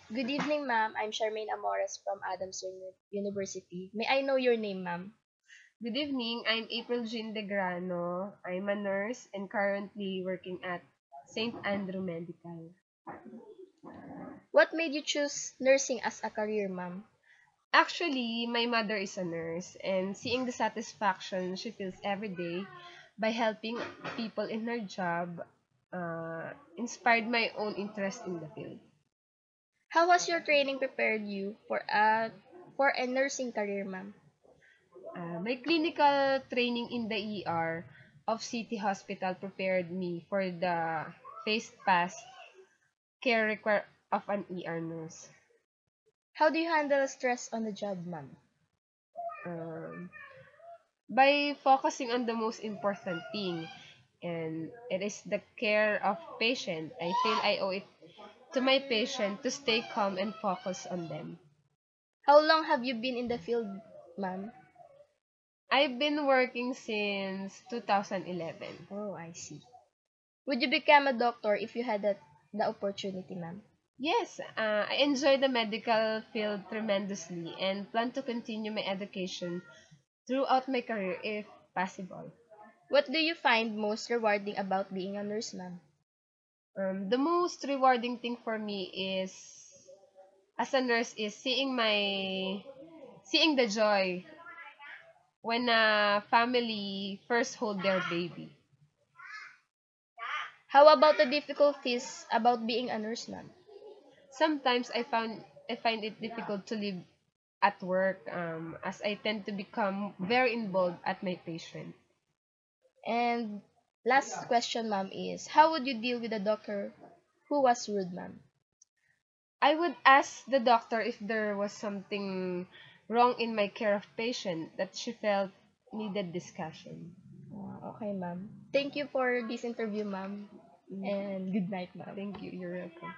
Good evening, ma'am. I'm Charmaine Amores from Adams University. May I know your name, ma'am? Good evening. I'm April Jean Degrano. I'm a nurse and currently working at St. Andrew Medical. What made you choose nursing as a career, ma'am? Actually, my mother is a nurse, and seeing the satisfaction she feels every day by helping people in her job inspired my own interest in the field. How has your training prepared you for a nursing career, ma'am? My clinical training in the ER of City Hospital prepared me for the fast care require of an ER nurse. How do you handle stress on the job, ma'am? Um, by focusing on the most important thing, and it is the care of patient. I feel I owe it to my patient to stay calm and focus on them. How long have you been in the field, ma'am? I've been working since 2011. Oh, I see. Would you become a doctor if you had the opportunity, ma'am? Yes, I enjoy the medical field tremendously and plan to continue my education throughout my career if possible. What do you find most rewarding about being a nurse, ma'am? The most rewarding thing for me is as a nurse is seeing the joy when a family first hold their baby. How about the difficulties about being a nurse, ma'am? Sometimes I find it difficult to live at work as I tend to become very involved at my patient. And last question, ma'am, is how would you deal with a doctor who was rude, ma'am? I would ask the doctor if there was something wrong in my care of patient that she felt needed discussion. Okay, ma'am. Thank you for this interview, ma'am. Mm, And good night, ma'am. Thank you. You're welcome.